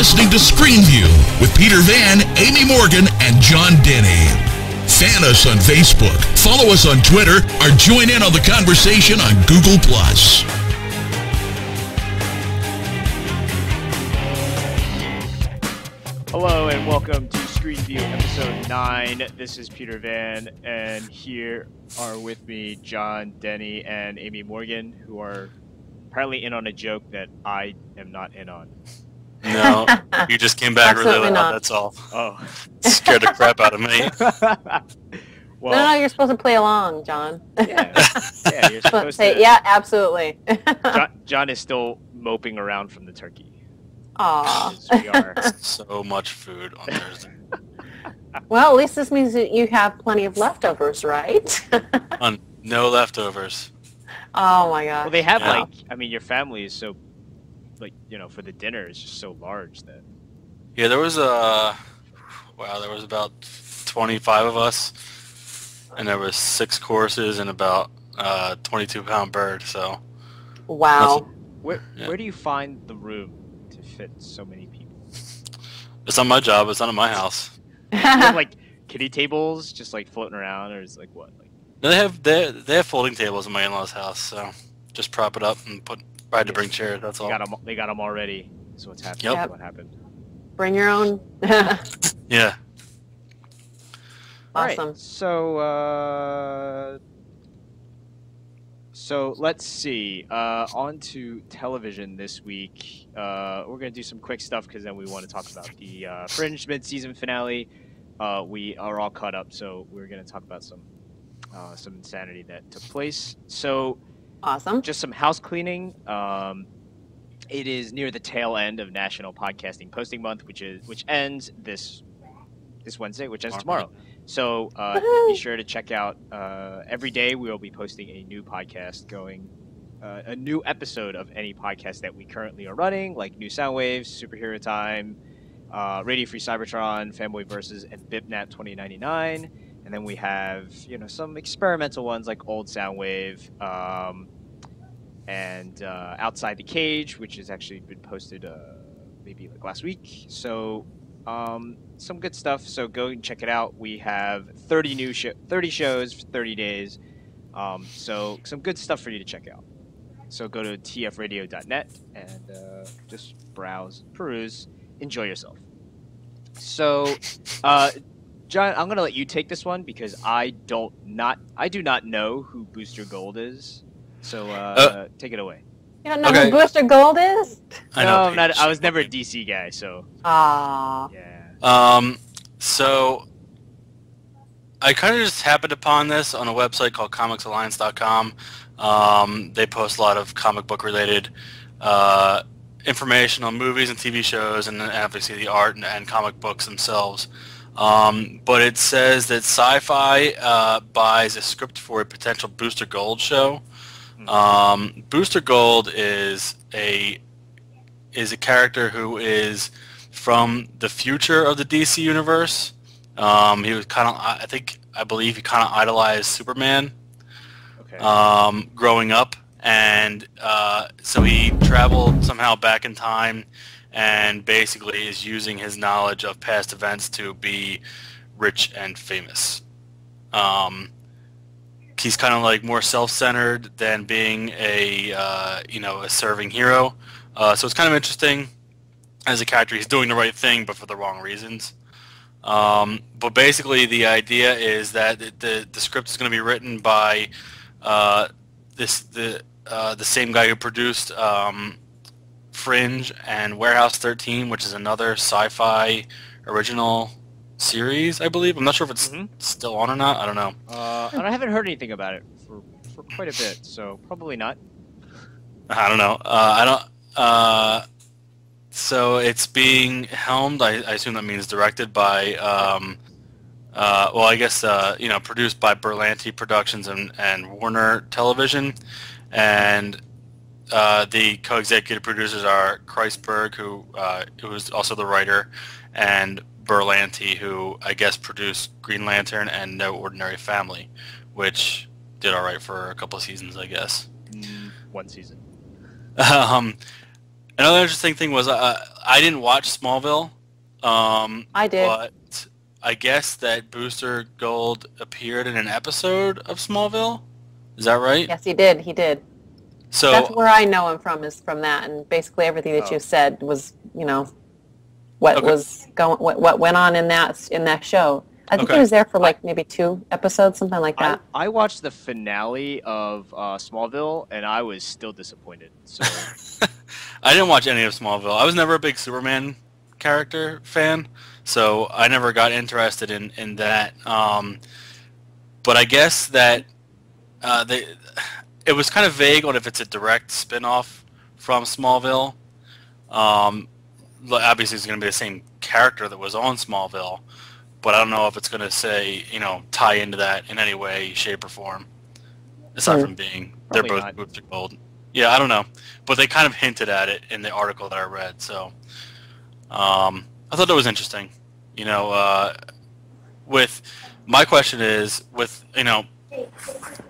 listening to ScreenView with Peter Van, Amy Morgan, and John Denny. Fan us on Facebook, follow us on Twitter, or join in on the conversation on Google+. Hello and welcome to ScreenView episode 9. This is Peter Van, and here are with me John Denny and Amy Morgan, who are apparently in on a joke that I am not in on. No, you just came back really loud, that's all. Oh. Scared the crap out of me. Well, no, you're supposed to play along, John. Yeah, you're supposed to. Yeah, absolutely. John is still moping around from the turkey. Aww. As we are. So much food on Thursday. Well, at least this means that you have plenty of leftovers, right? No leftovers. Oh my gosh. Well, they have your family is so, for the dinner is just so large that. Yeah, there was there was about 25 of us, and there was 6 courses and about 22-pound bird. So. Wow. Where do you find the room to fit so many people? It's not my job. It's not in my house. You have, kiddie tables just floating around, or is what? No, they have folding tables in my in-laws' house, so just prop it up and to bring chairs. That's all. They got them already. So what's happened? Yep. What happened? Bring your own. Yeah. Awesome. All right, so let's see. On to television this week. We're gonna do some quick stuff because then we want to talk about the Fringe mid-season finale. We are all caught up, so we're gonna talk about some insanity that took place. So, awesome. Just some house cleaning. It is near the tail end of National Podcasting Posting Month, which ends this Wednesday, which ends tomorrow. So be sure to check out. Every day we will be posting a new podcast, a new episode of any podcast that we currently are running, like New Soundwaves, Superhero Time, Radio Free Cybertron, Fanboy Versus, and BipNat 2099. And then we have, some experimental ones like Old Soundwave, and Outside the Cage, which has actually been posted maybe last week. So some good stuff. So go and check it out. We have 30 shows for 30 days. So some good stuff for you to check out. So go to tfradio.net and just browse, peruse, enjoy yourself. So, John, I'm gonna let you take this one because I do not know who Booster Gold is. So take it away. You don't know who Booster Gold is? I was never a DC guy, so. Yeah. So I kind of just happened upon this on a website called comicsalliance.com. They post a lot of comic book related information on movies and TV shows, and obviously the art and comic books themselves. But it says that Sci-Fi buys a script for a potential Booster Gold show. Booster Gold is a character who is from the future of the DC universe. He was I believe he kind of idolized Superman. Okay. Growing up, and so he traveled somehow back in time, and basically is using his knowledge of past events to be rich and famous. He's kind of more self-centered than being a serving hero. So it's kind of interesting as a character. He's doing the right thing, but for the wrong reasons. But basically, the idea is that the script is going to be written by the same guy who produced Fringe and Warehouse 13, which is another Sci-Fi original series, I believe. I'm not sure if it's still on or not. I don't know. I haven't heard anything about it for quite a bit, so probably not. I don't know. So it's being helmed. I assume that means directed by. Produced by Berlanti Productions and Warner Television, and the co-executive producers are Kreisberg, who is also the writer, and Berlanti, who I guess produced Green Lantern and No Ordinary Family, which did all right for a couple of seasons, I guess. One season. And Another interesting thing was I didn't watch Smallville. I did. But I guess that Booster Gold appeared in an episode of Smallville. Is that right? Yes, he did. He did. So That's where I know him from, is from that, and basically everything that you said was, what was going, what went on in that show. I think he was there for like maybe 2 episodes, something like that. I watched the finale of Smallville, and I was still disappointed. So I didn't watch any of Smallville. I was never a big Superman character fan, so I never got interested in that. But I guess that it was kind of vague on if it's a direct spin-off from Smallville. Obviously, it's going to be the same character that was on Smallville, but I don't know if it's going to say, tie into that in any way, shape, or form. Aside from being, they're both Booster Gold. Yeah, I don't know, but they kind of hinted at it in the article that I read. So I thought that was interesting. With my question is,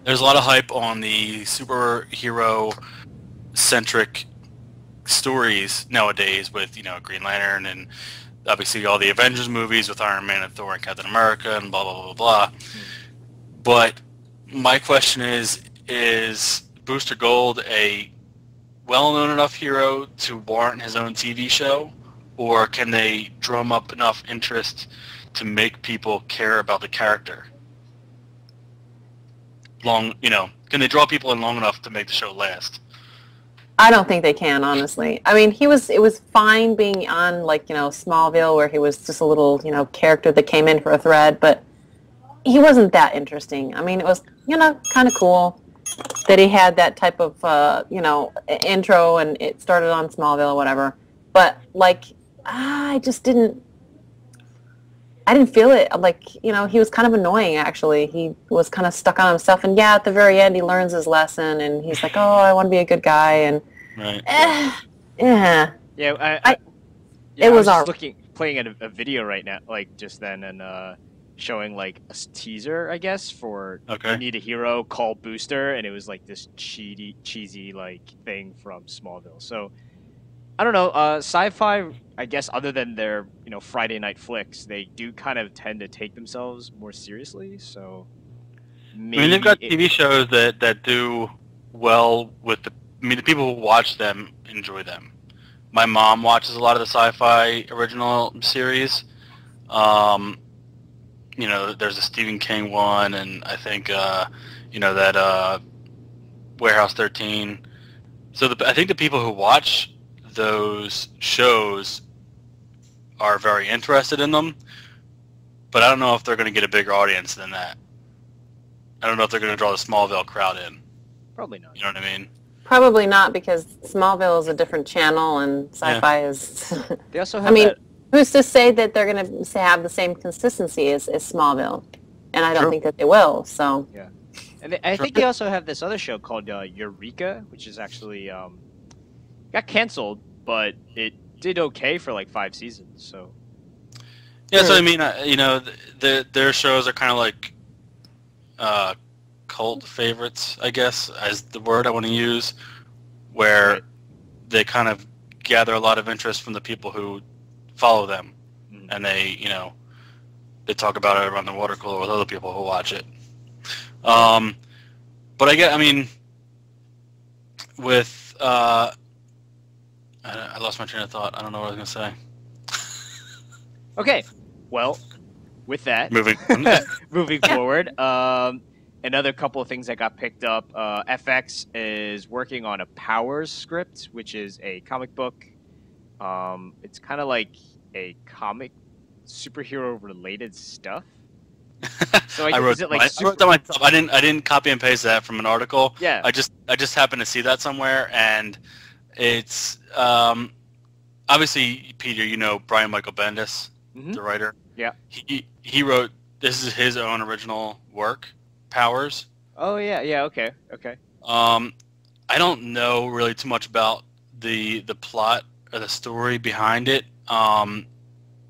there's a lot of hype on the superhero-centric stories nowadays with, Green Lantern and obviously all the Avengers movies with Iron Man and Thor and Captain America and blah, blah, blah, blah. But my question is Booster Gold a well-known enough hero to warrant his own TV show, or can they drum up enough interest to make people care about the character? Can they draw people in long enough to make the show last? I don't think they can, honestly. I mean, it was fine being on, Smallville, where he was just a little, character that came in for a thread, but he wasn't that interesting. I mean, it was, kind of cool that he had that type of, intro, and it started on Smallville or whatever. But, I just didn't feel it. He was kind of annoying, actually. He was kind of stuck on himself. And, yeah, at the very end, he learns his lesson, and he's like, oh, I want to be a good guy. And, right. Yeah, it was all playing at a video right now, just then, and showing, a teaser, I guess, for You Need a Hero called Booster, and it was, this cheesy, thing from Smallville. So, I don't know, sci-fi, I guess, other than their, Friday night flicks, they do kind of tend to take themselves more seriously, so maybe... they've got TV shows that do well with the people who watch them enjoy them. My mom watches a lot of the sci-fi original series. There's a Stephen King one, and I think, that Warehouse 13. So I think the people who watch those shows are very interested in them, but I don't know if they're going to get a bigger audience than that. I don't know if they're going to draw the Smallville crowd in. Probably not. You know what I mean? Probably not, because Smallville is a different channel and sci-fi is... They also have who's to say that they're going to have the same consistency as Smallville? And I don't think that they will, so... Yeah. And I think they also have this other show called Eureka, which is actually... got canceled, but it did okay for 5 seasons, so... Yeah, so I mean, their shows are kind of cult favorites, I guess, as the word I want to use, where they kind of gather a lot of interest from the people who follow them, and they talk about it around the water cooler with other people who watch it. But I mean, with I lost my train of thought. I don't know what I was going to say. Okay, well, with that, moving forward, another couple of things that got picked up. FX is working on a Powers script, which is a comic book. It's kind of like a comic superhero related stuff. So I wrote that myself. I didn't copy and paste that from an article. Yeah. I just happened to see that somewhere, and it's obviously, Peter, Brian Michael Bendis, the writer. Yeah. He wrote, this is his own original work, Powers. Oh yeah, okay. I don't know really too much about the plot or the story behind it. I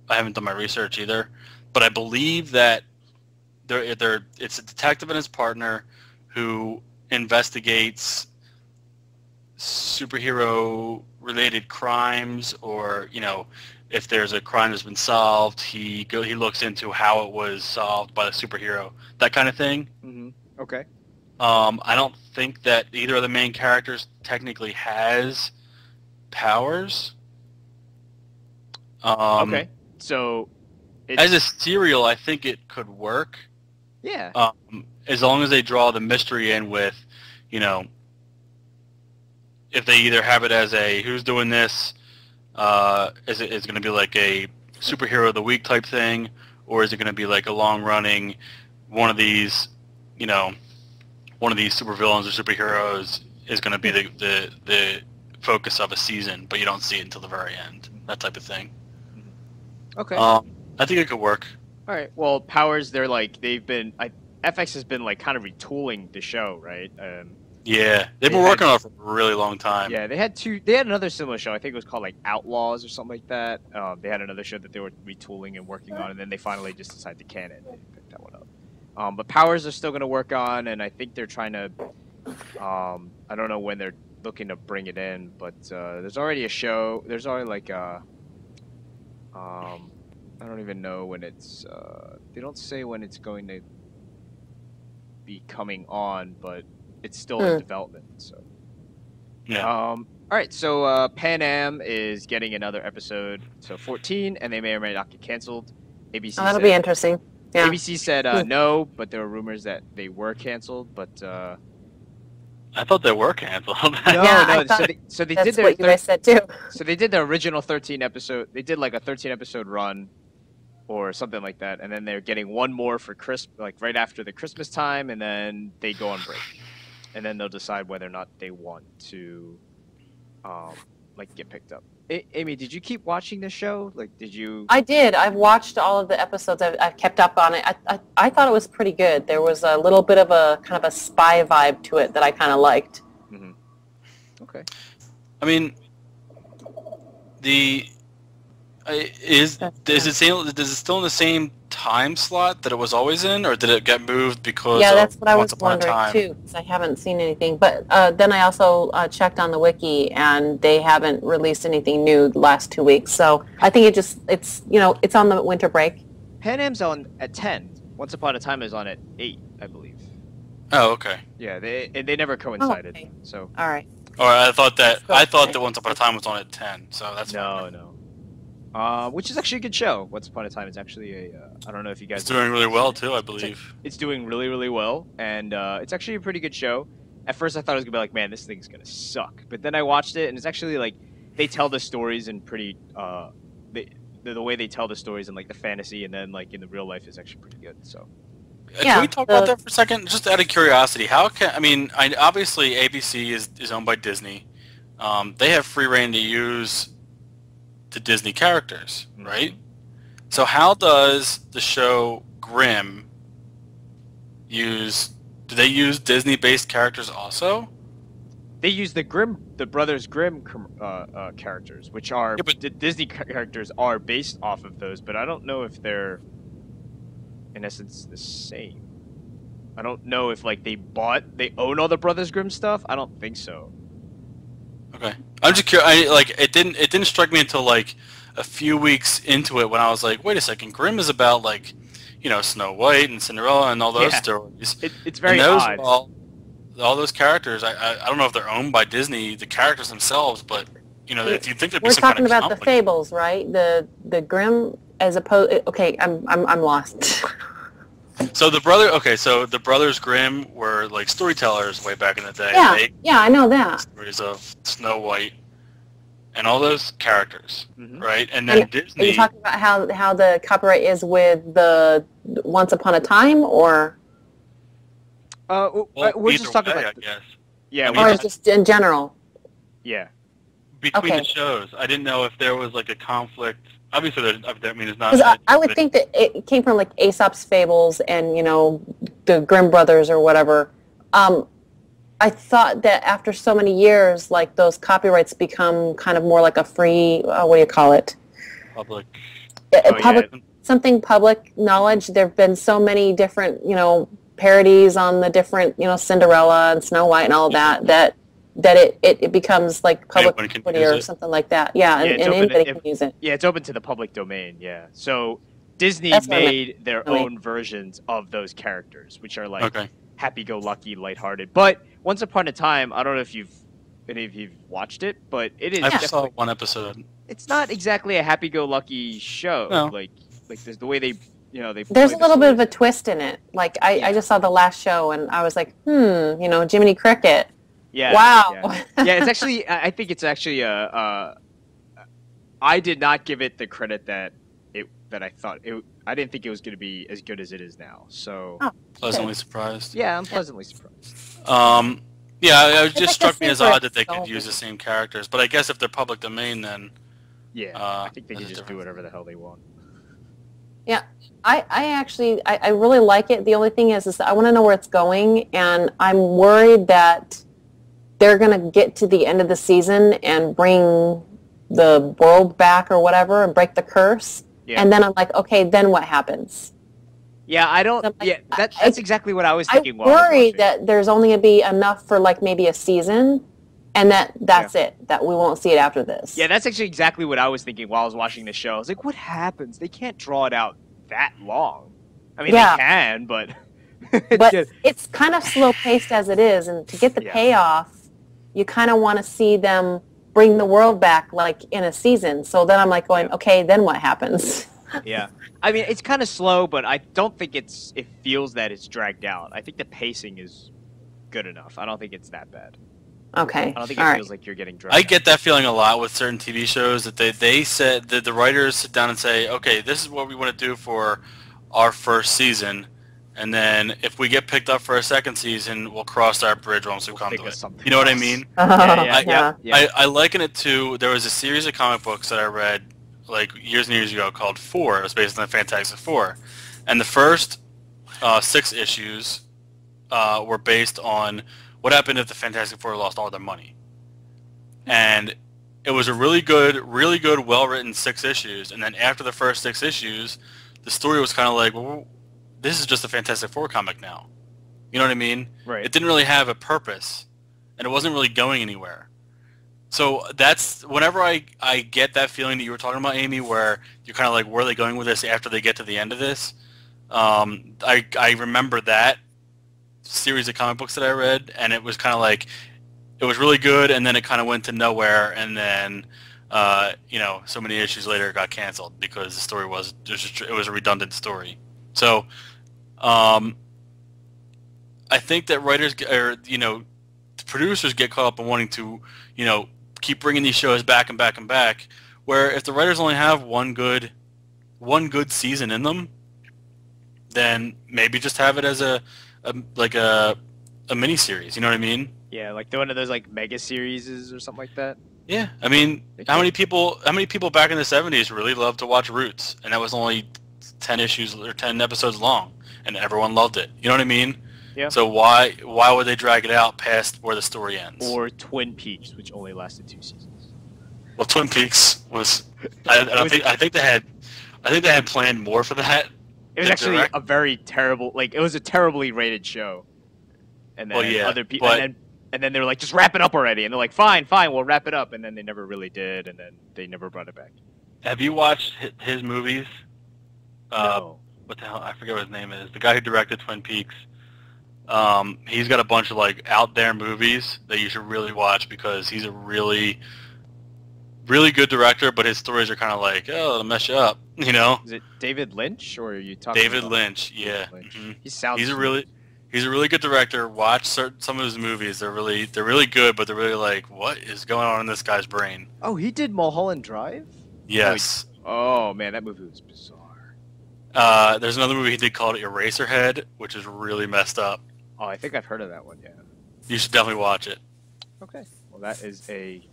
haven't done my research either, but I believe that it's a detective and his partner who investigates superhero related crimes, or if there's a crime that's been solved, he looks into how it was solved by the superhero, that kind of thing. Mm-hmm. Okay. I don't think that either of the main characters technically has powers. Okay. So, as a serial, I think it could work. Yeah. As long as they draw the mystery in with, if they either have it as a who's doing this, is it going to be like a superhero of the week type thing, or is it going to be like a long running one of these supervillains or superheroes is going to be the focus of a season, but you don't see it until the very end, that type of thing. Okay. I think it could work. All right. Well, Powers, FX has been like kind of retooling the show, right? Yeah, they've been working on it for a really long time. Yeah, they had another similar show. I think it was called like Outlaws or something like that. They had another show that they were retooling and working on, and then they finally just decided to can it and pick that one up. But Powers are still going to work on, and I think they're trying to. I don't know when they're looking to bring it in, but there's already a show. There's already like a. I don't even know when it's. They don't say when it's going to be coming on, but it's still in development. So. Yeah. All right. So Pan Am is getting another episode, so 14, and they may or may not get canceled. ABC. That'll be interesting. Yeah. ABC said no, but there were rumors that they were canceled. But I thought they were canceled. Yeah, so they that's did their what you guys said too. So they did the original 13 episode. They did like a 13 episode run, or something like that, and then they're getting one more for like right after the Christmas time, and then they go on break, and then they'll decide whether or not they want to, like get picked up. Amy, did you keep watching this show? Like, did you? I did. I've watched all of the episodes. I've kept up on it. I thought it was pretty good. There was a little bit of a kind of a spy vibe to it that I kind of liked. Mm-hmm. Okay. I mean, is it still in the same time slot that it was always in, or did it get moved because that's what I was Once Upon a wondering Time? too, because I haven't seen anything. But then I also checked on the wiki, and they haven't released anything new the last 2 weeks. So I think it's on the winter break. Pan Am's on at 10. Once Upon a Time is on at 8, I believe. Oh, okay. Yeah, they never coincided. Okay. So. All right. All right, I thought that Once Upon a Time was on at 10, so that's fine. No. Which is actually a good show. Once Upon a Time is actually I don't know if you guys. It's doing really well too, I believe. It's doing really, really well, and it's actually a pretty good show. At first, I thought it was gonna be like, man, this thing's gonna suck. But then I watched it, and it's actually like they tell the stories in pretty the way they tell the stories in like the fantasy, and then like in the real life is actually pretty good. So. Can we talk about that for a second? Just out of curiosity, obviously ABC is owned by Disney. They have free reign to use the Disney characters, right? So how does the show Grimm do they use Disney-based characters also? They use the Brothers Grimm characters, which are the Disney characters are based off of those, but I don't know if they're in essence the same. I don't know if like they own all the Brothers Grimm stuff. I don't think so. Okay, I'm just curious. It didn't strike me until like a few weeks into it when I was like, wait a second, Grimm is about like, Snow White and Cinderella and all those stories. It's very odd. All those characters. I don't know if they're owned by Disney, the characters themselves, but if you think there'd be we're some kind talking of about conflict. the fables, right? The Grimm as opposed. Okay, I'm lost. So the Brothers Grimm were like storytellers way back in the day. Yeah, I know that. Stories of Snow White and all those characters, right? And then Disney. Are you talking about how the copyright is with the Once Upon a Time, or? We're just talking about. I guess. Yeah, or just in general. Yeah. Between the shows, I didn't know if there was like a conflict. Obviously, there's not. Because I would think that it came from like Aesop's fables and the Grimm brothers or whatever. I thought that after so many years, like those copyrights become kind of more like a free. What do you call it? Public. Something public knowledge. There've been so many different parodies on the different Cinderella and Snow White and all of that that it becomes like public Anyone can equity use or it. something like that. Yeah, Yeah, and, it's and open to- anybody if- can use it. Yeah, it's open to the public domain. Yeah, so Disney That's what I meant. made their I mean- own versions of those characters, which are like Okay. happy-go-lucky, lighthearted. But once upon a time, I don't know if any of you've watched it, but it is I saw definitely, one episode. it's not exactly a happy-go-lucky show. No. Like there's the way they they There's play a the little bit of a stories. twist in it. Like I Yeah. just saw the last show and I was like, Jiminy Cricket. Yeah. Wow. Yeah, it's actually. I think it's actually I did not give it the credit that I thought it. I didn't think it was going to be as good as it is now. So Oh. Pleasantly surprised. yeah, I'm pleasantly surprised. Yeah, it like just struck the me as favorite odd that they could song. use the same characters. But I guess if they're public domain, then Yeah, I think they that's can just do different. whatever the hell they want. Yeah, I actually I really like it. The only thing is that I want to know where it's going, and I'm worried that they're going to get to the end of the season and bring the world back or whatever and break the curse. Yeah. And then I'm like, okay, then what happens? Yeah, I don't. I'm like, Yeah, that's exactly what I was I'm thinking. while I was worried watching. that there's only going to be enough for like maybe a season, and that's it. That we won't see it after this. Yeah, that's actually exactly what I was thinking while I was watching the show. I was like, what happens? They can't draw it out that long. I mean, Yeah. they can, but But Yeah. it's kind of slow paced as it is, and to get the Yeah. payoff, you kind of want to see them bring the world back like in a season. So then I'm like going, Yeah. okay, then what happens? Yeah, I mean it's kind of slow, but I don't think it feels that it's dragged out. I think the pacing is good enough. I don't think it's that bad. Okay, I don't think all it right. feels like you're getting dragged. I out. get that feeling a lot with certain TV shows that they said that the writers sit down and say, okay, this is what we want to do for our first season, and then if we get picked up for a second season, we'll cross our bridge once we We'll come think to of it. something You know what I else. mean? Yeah. I liken it to, there was a series of comic books that I read like years and years ago called Four. It was based on the Fantastic Four. And the first 6 issues were based on what happened if the Fantastic Four lost all their money. And it was a really good, well-written 6 issues. And then after the first 6 issues, the story was kind of like, well, this is just a Fantastic Four comic now. You know what I mean? Right. It didn't really have a purpose, and it wasn't really going anywhere. So that's whenever I get that feeling that you were talking about, Amy, where you're kind of like, where are they going with this after they get to the end of this? I remember that series of comic books that I read, and it was kind of like, it was really good, and then it kind of went to nowhere, and then so many issues later it got canceled because the story was it was a redundant story. So I think that writers producers get caught up in wanting to keep bringing these shows back and back and back, where if the writers only have one good season in them, then maybe just have it as a mini series. You know what I mean? Yeah, like one of those like mega series or something like that. Yeah. I mean, how many people back in the 70s really loved to watch Roots, and that was only 10 issues or 10 episodes long, and everyone loved it. You know what I mean? Yeah. So why would they drag it out past where the story ends? Or Twin Peaks, which only lasted 2 seasons. Well, Twin Peaks was. I think they had planned more for that. It was than actually direct. a very terrible, like it was a terribly rated show. And then Well, yeah, other people, but- and then they were like, just wrap it up already. And they're like, fine, we'll wrap it up. And then they never really did, and then they never brought it back. Have you watched his movies? No. What the hell? I forget what his name is. The guy who directed Twin Peaks. He's got a bunch of like out there movies that you should really watch because he's a really, really good director. But his stories are kind of like, oh, it'll mess you up. You know? Is it David Lynch, or are you talking David about Lynch. Yeah. David Lynch? Mhm. He sounds. He's a really good director. Watch some of his movies. They're really good, but they're really like, what is going on in this guy's brain? Oh, he did Mulholland Drive? Yes. Oh, man, that movie was bizarre. There's another movie he did called Eraserhead, which is really messed up. Oh, I think I've heard of that one, yeah. You should definitely watch it Okay. Well, that is a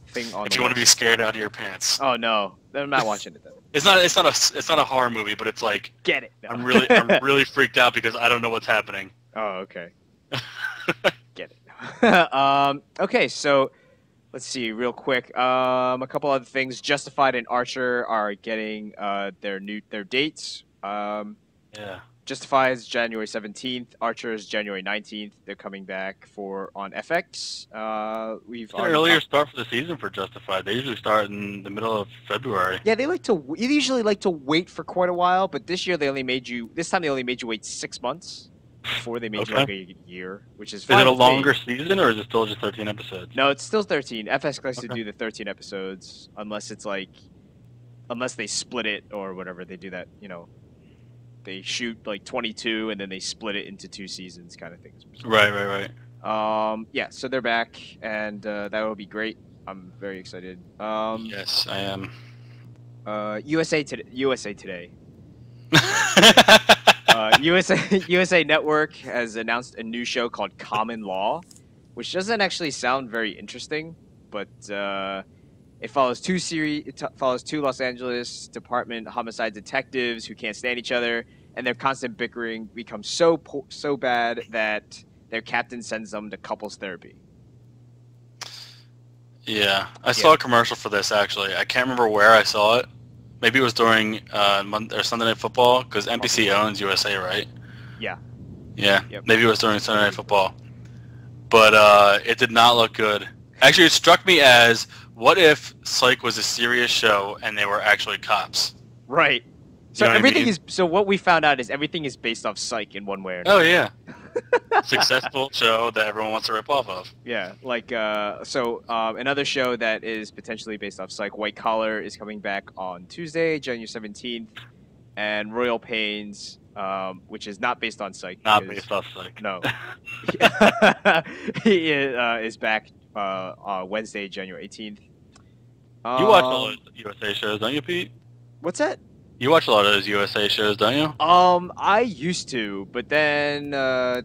thing on if the you want to be list. scared out of your pants. Oh, no. Then I'm not watching it, then. It's not a horror movie, but it's like Get it. No. I'm really freaked out because I don't know what's happening. Oh, okay. Get it. Okay, so let's see real quick. A couple other things. Justified and Archer are getting their dates. Yeah. Justify is January 17th. Archer is January 19th. They're coming back on FX. We've It's an already earlier start for the season for Justified. They usually start in the middle of February. Yeah, they usually like to wait for quite a while, but this year this time they only made you wait 6 months. Before they made you like a year, which is fine. Is it a with longer me. season, or is it still just 13 episodes? No, it's still 13. FX likes to do the 13 episodes, unless they split it or whatever. They do that, they shoot like 22 and then they split it into 2 seasons, kind of things. Right. Yeah, so they're back, and that will be great. I'm very excited. Yes, I am. USA Today. USA Network has announced a new show called Common Law, which doesn't actually sound very interesting, but it follows two Los Angeles Department homicide detectives who can't stand each other, and their constant bickering becomes so bad that their captain sends them to couples therapy. Yeah, I saw a commercial for this actually. I can't remember where I saw it. Maybe it was during Monday or Sunday Night Football, because NBC owns USA, right? Yeah. Yeah. Yep. Maybe it was during Sunday Night Football, but it did not look good. Actually, it struck me as, what if Psych was a serious show and they were actually cops? Right. So So what we found out is everything is based off Psych in one way or another. Oh yeah. Successful show that everyone wants to rip off of. Yeah, another show that is potentially based off Psych, White Collar, is coming back on Tuesday, January 17th, and Royal Pains, which is not based on Psych. Not based off Psych. No. He is back Wednesday, January 18th. You watch all those USA shows, don't you, Pete? What's that? You watch a lot of those USA shows, don't you? I used to, but then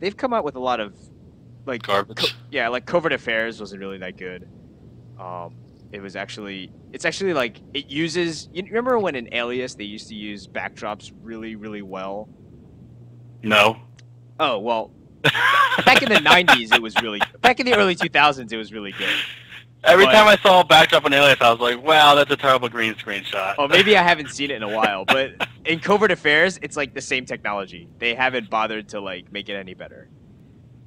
they've come out with a lot of like garbage. Like Covert Affairs wasn't really that good. It's actually like it uses. You remember when in Alias they used to use backdrops really, really well? No. Oh well, back in the '90s it was really. Back in the early 2000s it was really good. Every time I saw a backdrop on Alias, I was like, wow, that's a terrible green screen shot. Oh, maybe I haven't seen it in a while, but in Covert Affairs, it's like the same technology. They haven't bothered to like make it any better.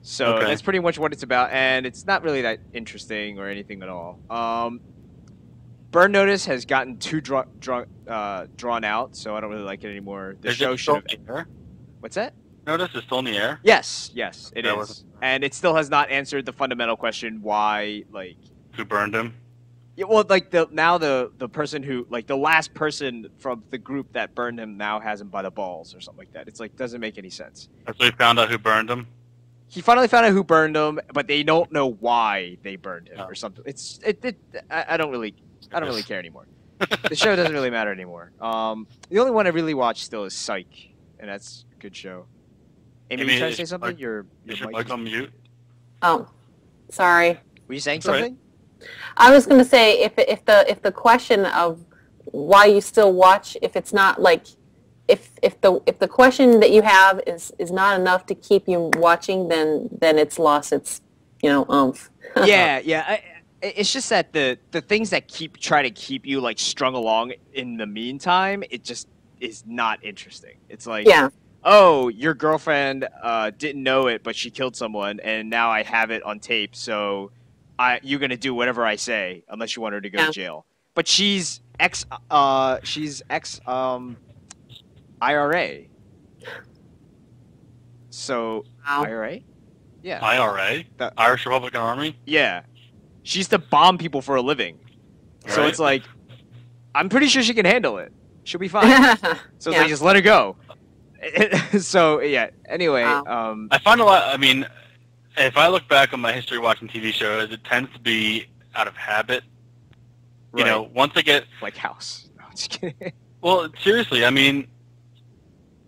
So that's pretty much what it's about, and it's not really that interesting or anything at all. Burn Notice has gotten too drawn out, so I don't really like it anymore. The show should have... What's that? Notice is still in the air? Yes, it is. And it still has not answered the fundamental question why, like... Who burned him? Yeah, well, like the person who, like the last person from the group that burned him now has him by the balls or something like that. It's like, doesn't make any sense. So he found out who burned him? He finally found out who burned him, but they don't know why they burned him or something. I don't really care anymore. The show doesn't really matter anymore. The only one I really watch still is Psych, and that's a good show. Amy, you trying to say something? Your mic on mute. Oh, sorry. Were you saying something? Right. I was going to say if the question of why you still watch, if it's not like if the question that you have is not enough to keep you watching, then it's lost its oomph. Yeah. It's just that the things that try to keep you like strung along in the meantime, it just is not interesting. It's like, oh, your girlfriend didn't know it, but she killed someone, and now I have it on tape, so you're gonna do whatever I say unless you want her to go to jail. But she's ex IRA. So IRA? Yeah. IRA? The Irish Republican Army? Yeah. She used to bomb people for a living. Right. So it's like, I'm pretty sure she can handle it. She'll be fine. So it's like, just let her go. So yeah. Anyway, I find a lot. I mean, if I look back on my history watching TV shows, it tends to be out of habit. You know, once I get like House. No, I'm just kidding. Well, seriously, I mean,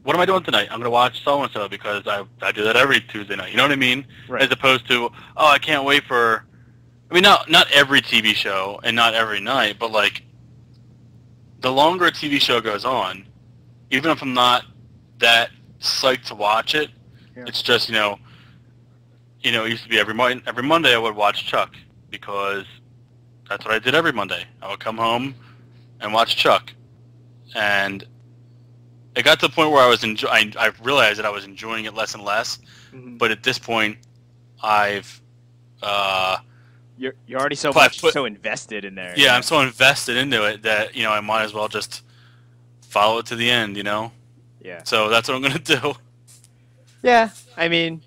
what am I doing tonight? I'm going to watch so and so because I do that every Tuesday night. You know what I mean? Right. As opposed to, oh, I can't wait for. I mean, not every TV show and not every night, but like the longer a TV show goes on, even if I'm not that psyched to watch it, it's just it used to be every Monday I would watch Chuck because that's what I did every Monday. I would come home and watch Chuck, and it got to the point where I realized that I was enjoying it less and less. Mhm. But at this point, I've You're already so But- much but- so invested in there. yeah, I'm so invested into it that I might as well just follow it to the end. Yeah. So that's what I'm gonna do. Yeah. I mean,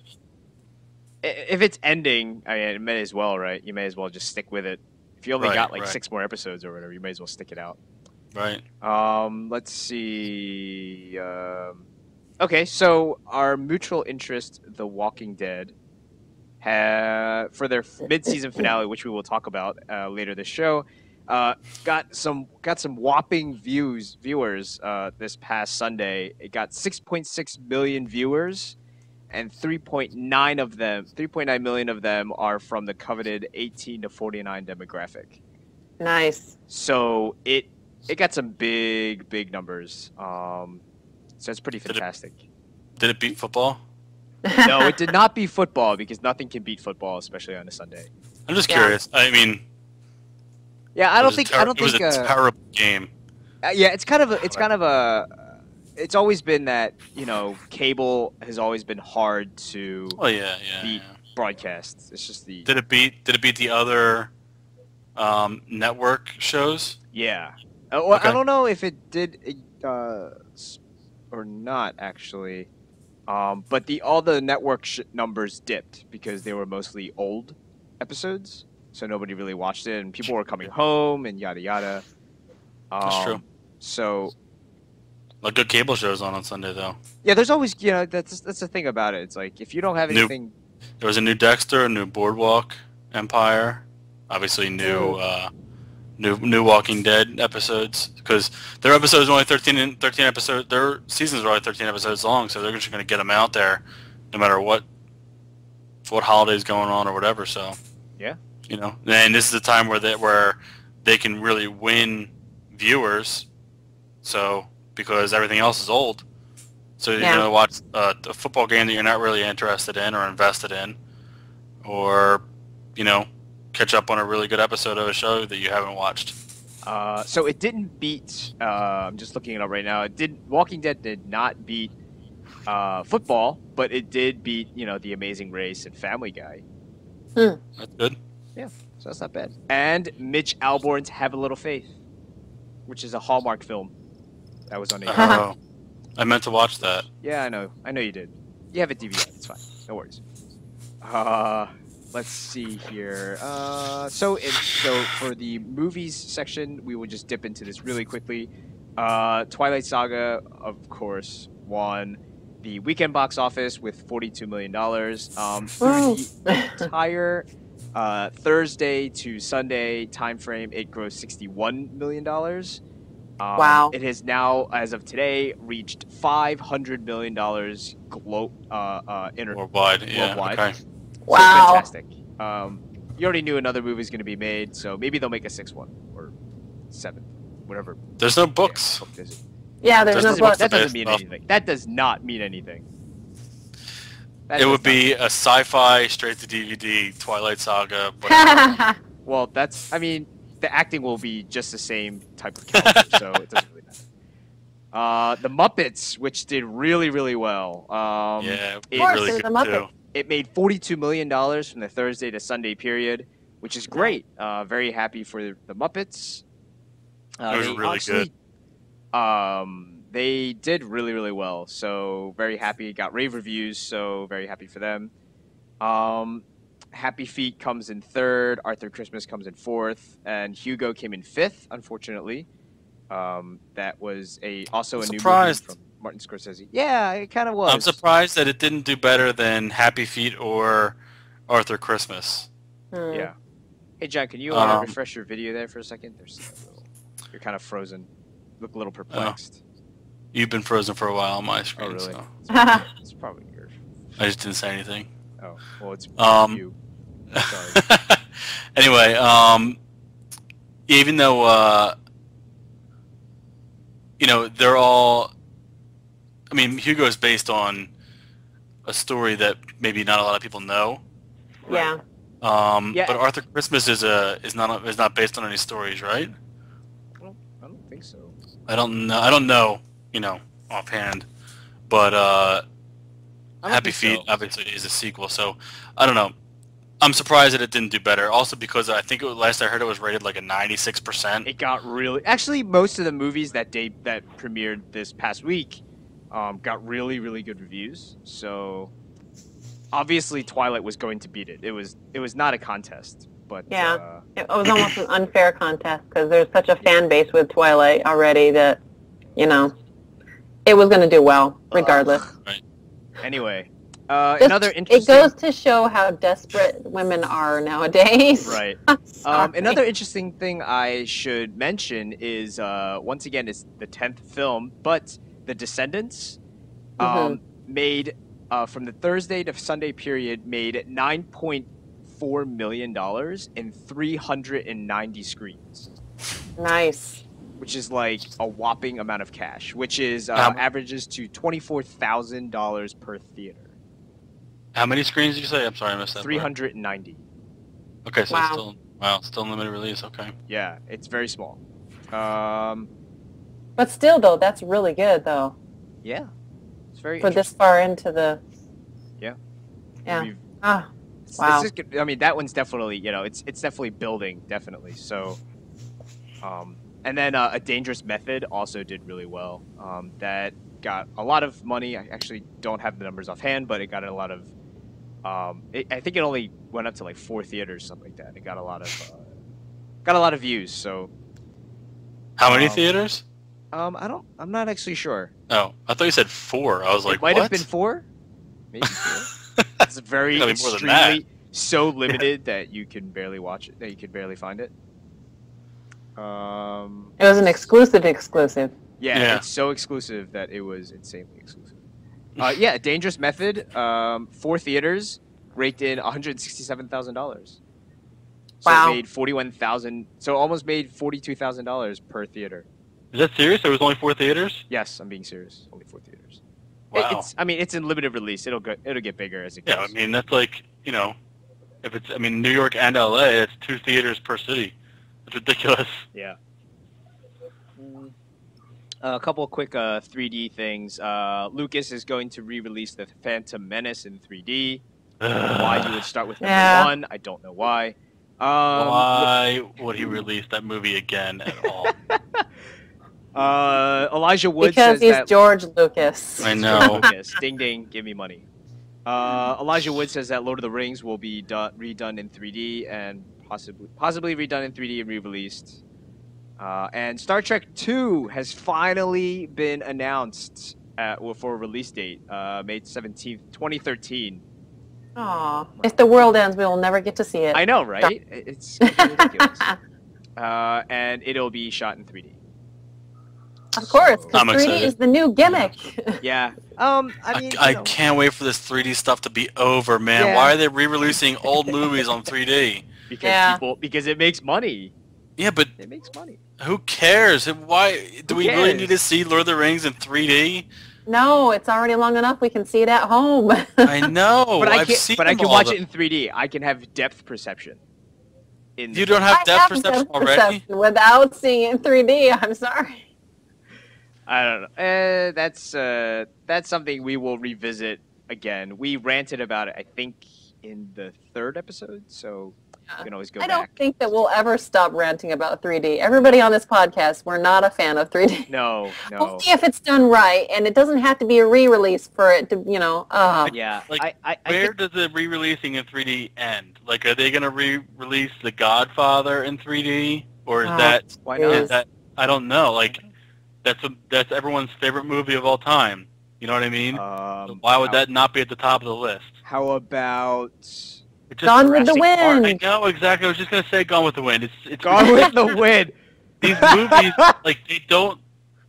if it's ending, I mean, it may as well, right? You may as well just stick with it. If you only Right, got like right. 6 more episodes or whatever, you may as well stick it out. Right. Let's see. Okay, so our mutual interest, The Walking Dead, for their mid-season finale, which we will talk about later this show, got some whopping viewers this past Sunday. It got 6.6 million viewers, and 3.9 million of them are from the coveted 18 to 49 demographic. Nice. So it got some big numbers. So it's pretty fantastic. Did it beat football? No, it did not beat football because nothing can beat football, especially on a Sunday. I'm just Yeah. curious. I mean, Yeah, I don't think. it was a terrible game. Yeah, it's kind of a. It's always been that cable has always been hard to Oh yeah. beat broadcasts. It's just the Did it beat the other network shows? yeah. Well, Okay. I don't know if it did or not actually, but all the network numbers dipped because they were mostly old episodes, so nobody really watched it, and people were coming home and yada yada. That's true. So Like good cable shows on Sunday though. yeah, there's always that's the thing about it. It's like if you don't have New- anything. There was a new Dexter, a new Boardwalk Empire, obviously new Walking Dead episodes because their episodes are only 13 episodes. Their seasons are only 13 episodes long, so they're just going to get them out there, no matter what holiday's going on or whatever. So Yeah. and this is the time where they can really win viewers. So because everything else is old. So you're Yeah. going to watch a football game that you're not really interested in or invested in, or, catch up on a really good episode of a show that you haven't watched. So it didn't beat. I'm just looking it up right now. Walking Dead did not beat football, but it did beat The Amazing Race and Family Guy. That's good. So that's not bad. And Mitch Albom's Have a Little Faith, which is a Hallmark film that was on HBO. Oh, I meant to watch that. Yeah, I know you did. You have a DVD. It's fine. No worries. Let's see here. So for the movies section, we will just dip into this really quickly. Twilight Saga, of course, won the weekend box office with $42 million. Through the entire Thursday to Sunday time frame, it grossed $61 million. Wow. It has now, as of today, reached $500 million Worldwide. Yeah. worldwide. Okay. So Wow. fantastic. You already knew another movie was going to be made, so maybe they'll make a 6th one or 7th, whatever. There's no books. book is it. Yeah, there's There's no no book. That doesn't based mean off- anything. That does not mean anything. That It does would not- be a sci-fi straight to DVD Twilight Saga. But Well, I mean, the acting will be just the same type of caliber, so it doesn't really matter. The Muppets, which did really, really well. yeah, it, course, really they're good the Muppets. too. It made $42 million from the Thursday to Sunday period, which is great. Very happy for the Muppets. It was They really actually, they did really, really well. So very happy. Got rave reviews. So very happy for them. Happy Feet comes in 3rd. Arthur Christmas comes in 4th, and Hugo came in 5th. Unfortunately, that was also a new movie Surprised. from Martin Scorsese. Yeah, it kind of was. I'm surprised that it didn't do better than Happy Feet or Arthur Christmas. Yeah. Hey, John, can you refresh your video there for a second? You're kind of frozen. Look a little perplexed. You've been frozen for a while on my screen. Oh, really? So It's probably your. I just didn't say anything. Oh, well, it's you. Sorry. Anyway, even though they're all, I mean, Hugo is based on a story that maybe not a lot of people know. Yeah. Yeah. But Arthur Christmas is not based on any stories, right? I don't think so. I don't know. offhand. But I don't Happy think Feet so. obviously is a sequel, so I don't know. I'm surprised that it didn't do better. Also because I think last I heard it was rated like a 96%. It got really... Actually, most of the movies that premiered this past week got really, really good reviews. So obviously Twilight was going to beat it. It was not a contest, but Yeah, it was almost an unfair contest because there's such a fan base with Twilight already that, you know, it was going to do well regardless. Right. Anyway, Just- another interesting... It goes to show how desperate women are nowadays. Right. Sorry. Another interesting thing I should mention is, once again, it's the 10th film, but The Descendants made, from the Thursday to Sunday period, made $9.4 million in 390 screens. Nice. Which is like a whopping amount of cash, which is averages to $24,000 per theater. How many screens did you say? I'm sorry, I missed that. 390. Okay, so Wow. it's still limited release. Okay. Yeah, it's very small. But still, though, that's really good, though, Yeah, it's very for this far into the... Yeah. Yeah. We've- Ah, It's wow. just good. I mean, that one's definitely, it's definitely building, definitely. So, and then A Dangerous Method also did really well. That got a lot of money. I actually don't have the numbers offhand, but it got a lot of. I think it only went up to like 4 theaters, something like that. It got a lot of views. So, How many theaters? I'm not actually sure. Oh, I thought you said 4. I was like, It might what? have been 4, maybe 4. It's very Gotta be more than that. extremely so limited that you can barely watch it. That you can barely find it. It was an exclusive. Yeah, it's so exclusive that it was insanely exclusive. Yeah, Dangerous Method, 4 theaters, raked in $167,000. So Wow. it made 41,000. So almost made $42,000 per theater. Is that serious? There was only 4 theaters? Yes, I'm being serious. Only 4 theaters. Wow. It's in limited release. It'll get bigger as it goes. Yeah, I mean that's like if it's New York and LA, it's 2 theaters per city. It's ridiculous. Yeah. A couple of quick 3D things. Lucas is going to re-release The Phantom Menace in 3D. Why you would start with number Yeah. 1, I don't know why. Why would he release that movie again at all? Elijah Wood Because says he's that... George Lucas. I know. Lucas. Ding ding, give me money. Elijah Wood says that Lord of the Rings will be redone in 3D and possibly redone in 3D and re-released. And Star Trek II has finally been announced for a release date, May 17th, 2013. Aw. If the world ends, we will never get to see it. I know, right? It's ridiculous. And it'll be shot in 3D. Of course, because I'm 3D excited. is the new gimmick. Yeah. I mean, I can't wait for this 3D stuff to be over, man. Yeah. Why are they re-releasing old movies on 3D? because because it makes money. Yeah, but It makes money. who cares? Why do Who we really cares? need to see Lord of the Rings in 3D? No, it's already long enough. We can see it at home. I know. But I I've can seen can all watch the- it in 3D. I can have depth perception. You don't have depth perception already? perception without seeing it in 3D. I'm sorry. I don't know. That's something we will revisit again. We ranted about it, I think, in the 3rd episode, so you can always go I back. don't think that we'll ever stop ranting about 3D. Everybody on this podcast, we're not a fan of 3D. No. Only if it's done right, and it doesn't have to be a re-release for it to, Yeah. Like, I Where think, does the re-releasing in 3D end? Like, are they going to re-release The Godfather in 3D? Or is that... why Yes. not? Is that... I don't know. Like, that's everyone's favorite movie of all time. You know what I mean? So why would that not be at the top of the list? How about It's just Gone with the Jurassic Park. Wind. I know, exactly. I was just going to say Gone with the Wind. It's Gone with the Wind? These movies, like, they don't...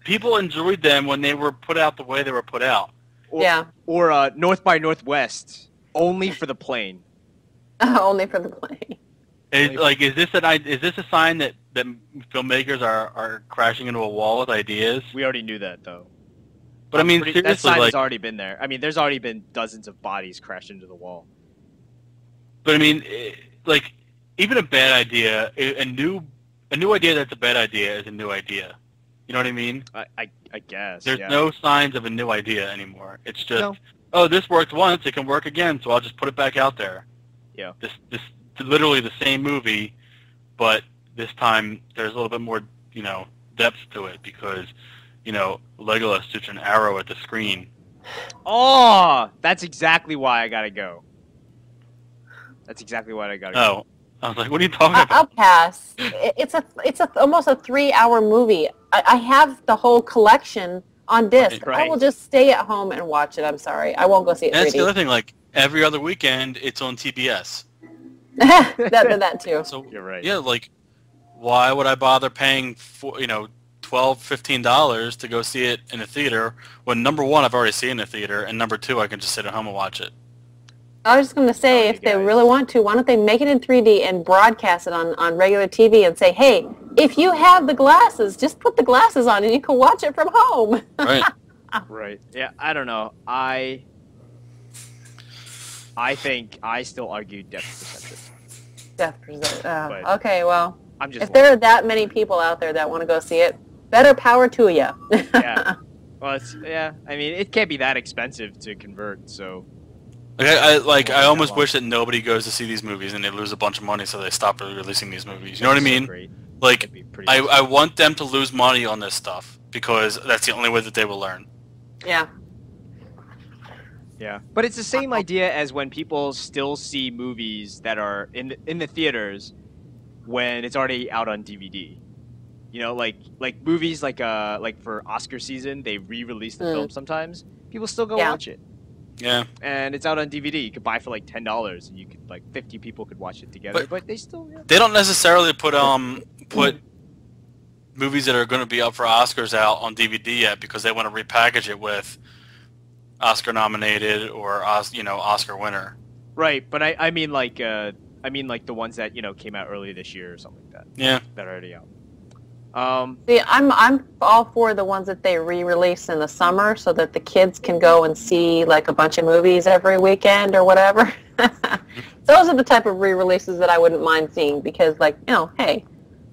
People enjoyed them when they were put out the way they were put out. Or North by Northwest, only for the plane. only for the play. Is this a sign that filmmakers are crashing into a wall with ideas? We already knew that, though. But I mean, that seriously, sign has like, already been there. I mean, there's already been dozens of bodies crashed into the wall. but I mean, like, even a bad idea, a new idea that's a bad idea is a new idea. You know what I mean? I guess. There's yeah. no signs of a new idea anymore. It's just, No. oh, this worked once, it can work again, so I'll just put it back out there. Yeah. This literally the same movie, but this time there's a little bit more, depth to it because, Legolas shoots an arrow at the screen. Oh, that's exactly why I gotta go. That's exactly why I gotta go. Oh, I was like, what are you talking about? I'll pass. It's almost a 3-hour movie. I have the whole collection on disc. Right. I will just stay at home and watch it. I'm sorry. I won't go see it 3D. And that's the other thing, like, every other weekend, it's on TBS. that too. So, You're right. yeah, like, why would I bother paying for, $12, $15 to go see it in a theater when, number one, I've already seen it in a theater, and number two, I can just sit at home and watch it. I was just going to say, if they really want to, why don't they make it in 3D and broadcast it on regular TV and say, hey, if you have the glasses, just put the glasses on and you can watch it from home. Right. Right. Yeah, I don't know. I think I still argue depth perception. Depth perception. But Okay, well, I'm just if there are that many people out there that want to go see it, better power to you. yeah. Well, I mean, it can't be that expensive to convert, so. I almost wish that nobody goes to see these movies and they lose a bunch of money, so they stop releasing these movies. You know what I mean? Great. Like, That'd be pretty I want them to lose money on this stuff because that's the only way that they will learn. Yeah. Yeah, but it's the same idea as when people still see movies that are in the theaters when it's already out on DVD. Like movies like for Oscar season, they re-release the film sometimes. People still go watch it. Yeah. And it's out on DVD. You could buy for like $10, and you could 50 people could watch it together. But they still. Yeah. They don't necessarily put movies that are going to be up for Oscars out on DVD yet because they want to repackage it with Oscar nominated or Oscar winner. Right, but I mean like the ones that came out earlier this year or something like that. Yeah. That are already out. See, I'm all for the ones that they re-release in the summer so that the kids can go and see like a bunch of movies every weekend or whatever. Those are the type of re-releases that I wouldn't mind seeing because hey,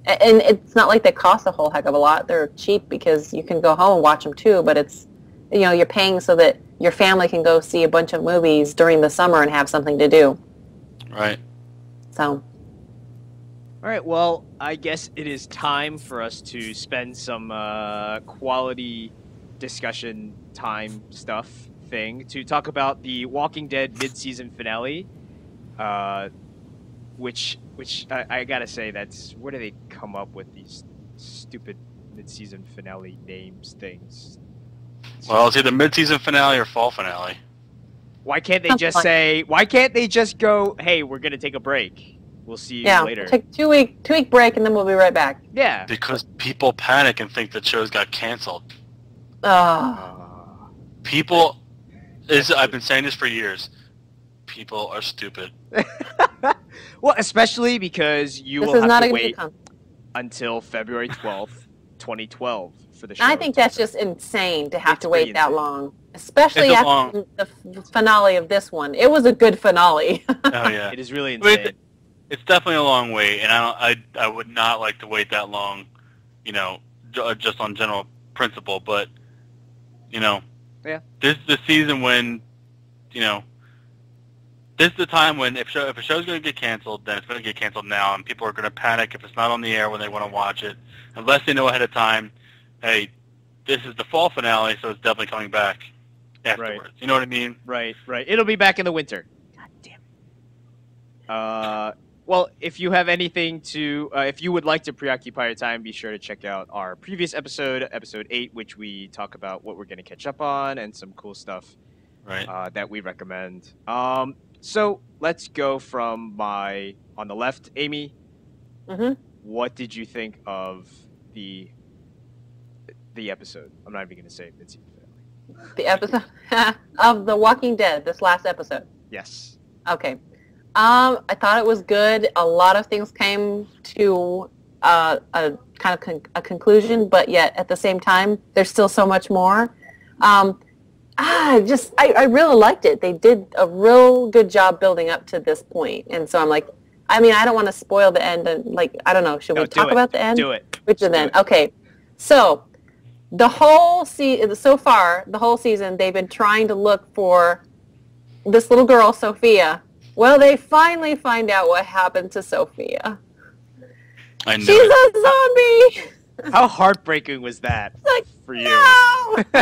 and it's not like they cost a whole heck of a lot. They're cheap because you can go home and watch them too, but it's, you're paying so that your family can go see a bunch of movies during the summer and have something to do. Right. So. All right, well, I guess it is time for us to spend some quality discussion time thing to talk about the Walking Dead mid-season finale, which I gotta say, that's where do they come up with these stupid mid-season finale names things? Well, it's either mid-season finale or fall finale. Why can't they just say? Why can't they just go? Hey, we're gonna take a break. We'll see you later. Take a 2-week break and then we'll be right back. Yeah. Because people panic and think that shows got canceled. People, I've been saying this for years. People are stupid. Well, especially because you will have to wait until February 12th, 2012 for the show. I think that's just insane to have to wait that long. Especially after the finale of this one. It was a good finale. Oh, yeah. It is really insane. It's definitely a long wait, and I would not like to wait that long, just on general principle. But, yeah, this is the season when, this is the time when if a show's going to get canceled, then it's going to get canceled now, and people are going to panic if it's not on the air when they want to watch it, unless they know ahead of time, hey, this is the fall finale, so it's definitely coming back afterwards. Right. You know what I mean? Right. It'll be back in the winter. God damn it. Well, if you have anything to, if you would like to preoccupy your time, be sure to check out our previous episode, episode 8, which we talk about what we're going to catch up on and some cool stuff that we recommend. So let's go from on the left, Amy. Mm-hmm. What did you think of the episode? I'm not even going to say mid-season finale. The episode of The Walking Dead, this last episode. Yes. Okay. I thought it was good. A lot of things came to a kind of a conclusion, but yet at the same time, there's still so much more. I really liked it. They did a real good job building up to this point, and so I'm like, I don't want to spoil the end. And I don't know, should we talk about the end? Do it. Which is the end? Okay, so the whole so far, the whole season, they've been trying to look for this little girl, Sophia. Well, they finally find out what happened to Sophia. I know. She's a zombie. How heartbreaking was that Like, for you? no! It's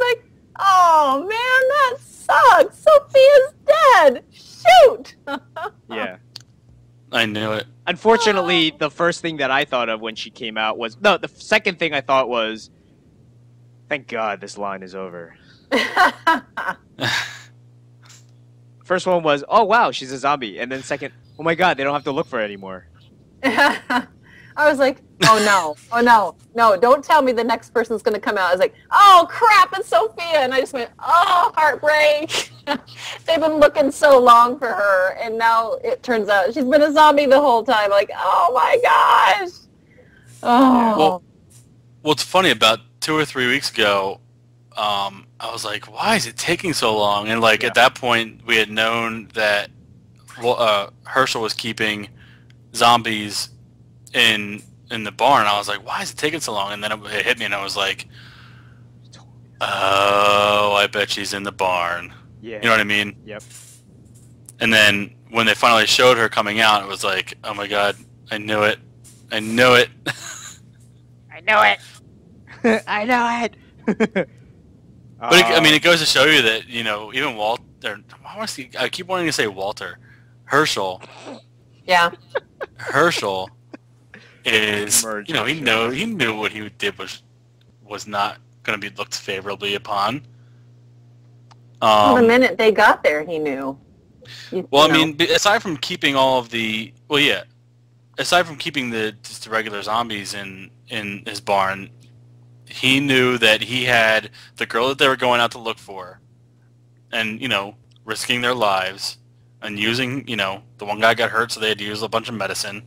like, oh man, that sucks. Sophia's dead. Shoot. Yeah. I knew it. Unfortunately, the first thing that I thought of when she came out was the second thing I thought was, thank God this line is over. First one was, oh wow, she's a zombie, and then second, oh my God, they don't have to look for her anymore. I was like, oh no, don't tell me the next person's going to come out. I was like, oh crap, it's Sophia. And I just went, oh, heartbreak. They've been looking so long for her, and now it turns out she's been a zombie the whole time. Like, oh my gosh. Oh. Well, what's funny, about 2 or 3 weeks ago, I was like, why is it taking so long? And like at that point, we had known that Herschel was keeping zombies in the barn. I was like, why is it taking so long? And then it hit me, and I was like, oh, I bet she's in the barn. Yeah. You know what I mean? Yep. And then when they finally showed her coming out, it was like, oh my God, I knew it. I knew it. I know it. I know it. But I mean, it goes to show you that, you know, even Walter, I keep wanting to say Walter, Herschel. Yeah. Herschel is, you know, he knew what he did was not going to be looked favorably upon. The minute they got there, he knew. Well, I mean, aside from keeping all of the, aside from keeping just the regular zombies in his barn, he knew that he had the girl that they were going out to look for, and, you know, risking their lives, and using, you know, the one guy got hurt, so they had to use a bunch of medicine.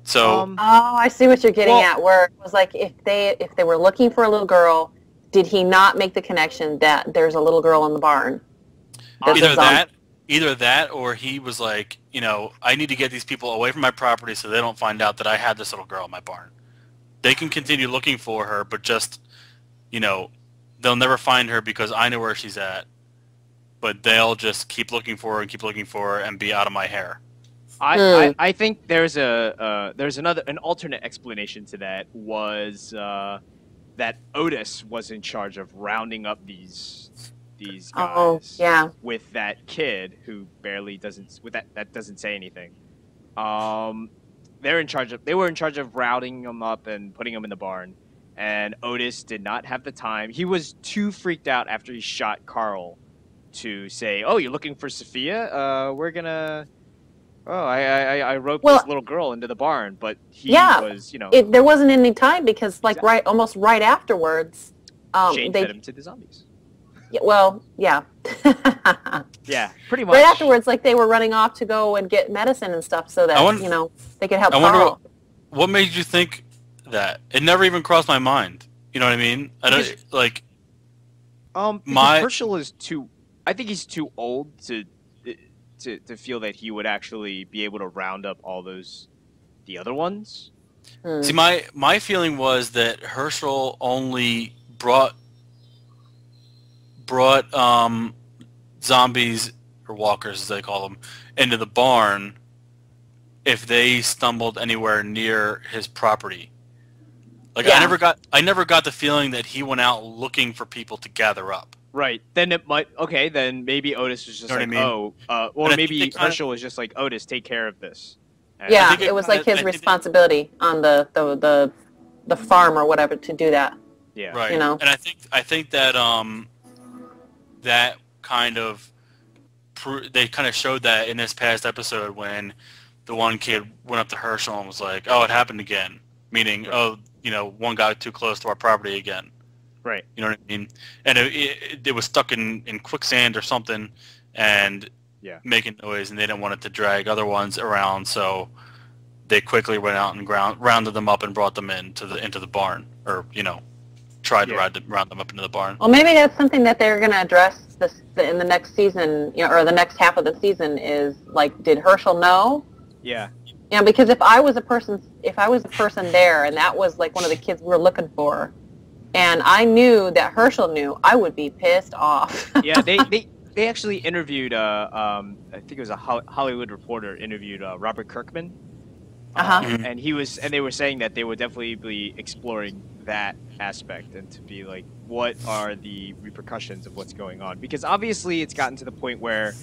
So, I see what you're getting at. Where it was like, if they were looking for a little girl, did he not make the connection that there's a little girl in the barn? Either that, or he was like, you know, I need to get these people away from my property so they don't find out that I had this little girl in my barn. They can continue looking for her, but just, you know, they'll never find her because I know where she's at. But they'll just keep looking for her and keep looking for her and be out of my hair. I think there's an alternate explanation to that, was that Otis was in charge of rounding up these guys with that kid who barely doesn't say anything. They were in charge of rounding them up and putting them in the barn, and Otis did not have the time. He was too freaked out after he shot Carl to say, "Oh, you're looking for Sophia? We're gonna." Oh, I roped this little girl into the barn, but he was, you know. There wasn't any time because, like, almost right afterwards, Shane fed him to the zombies. Yeah, well, yeah. Yeah, pretty much. Right afterwards, like, they were running off to go and get medicine and stuff so that, you know, they could help Carl. I wonder what made you think that? It never even crossed my mind. You know what I mean? I don't, like... Herschel is too... I think he's too old to feel that he would actually be able to round up all the other ones. See, my feeling was that Herschel only brought zombies, or walkers as they call them, into the barn if they stumbled anywhere near his property. Like, I never got the feeling that he went out looking for people to gather up. Right. Then it might... Okay, then maybe Otis was just like, or maybe Herschel was just like, Otis, take care of this. And it was like his responsibility on the farm or whatever to do that. Yeah. Right. You know? And I think that that kind of... They kind of showed that in this past episode when the one kid went up to Herschel and was like, oh, it happened again. Meaning, you know, one got too close to our property again. Right. You know what I mean? And it was stuck in quicksand or something and making noise, and they didn't want it to drag other ones around, so they quickly went out and rounded them up and brought them into the barn, or, you know, tried to round them up into the barn. Well, maybe that's something that they're going to address in the next season, you know, or the next half of the season is, like, did Herschel know? Yeah. Yeah, because if I was a person there, and that was like one of the kids we were looking for, and I knew that Herschel knew, I would be pissed off. Yeah, they actually interviewed. I think it was a Hollywood Reporter interviewed Robert Kirkman. And they were saying that they would definitely be exploring that aspect and to be like, what are the repercussions of what's going on? Because obviously it's gotten to the point where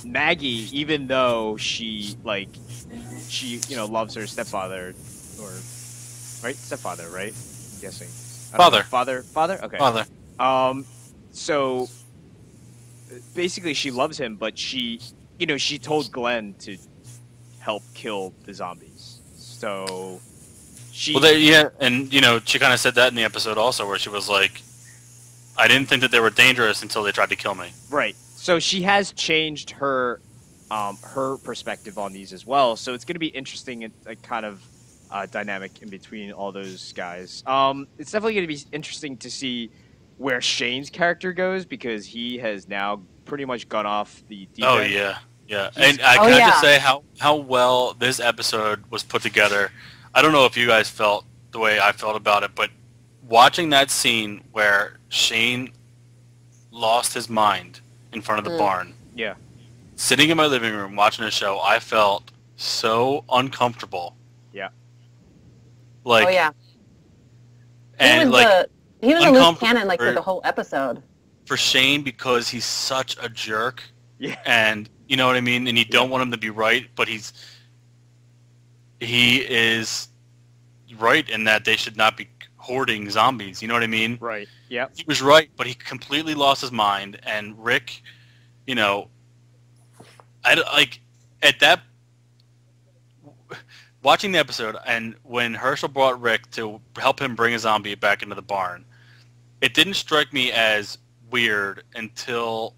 Maggie, even though she loves her stepfather, or stepfather, right? I'm guessing. Father. Okay. Father. So basically she loves him, but she told Glenn to help kill the zombies. So she... and she kind of said that in the episode also, where she was like, I didn't think that they were dangerous until they tried to kill me. Right. So she has changed her perspective on these as well. So it's going to be interesting and kind of dynamic in between all those guys. It's definitely going to be interesting to see where Shane's character goes, because he has now pretty much gone off the deep end. Oh, yeah. Yeah, and I just say how well this episode was put together. I don't know if you guys felt the way I felt about it, but watching that scene where Shane lost his mind in front of the barn, sitting in my living room watching a show, I felt so uncomfortable. Yeah. Like, and he was a loose cannon for the whole episode. For Shane, because he's such a jerk. Yeah. And you know what I mean? And you don't want him to be right, but he is right in that they should not be hoarding zombies. You know what I mean? Right. Yeah. He was right, but he completely lost his mind. And Rick, watching the episode, and when Herschel brought Rick to help him bring a zombie back into the barn, it didn't strike me as weird until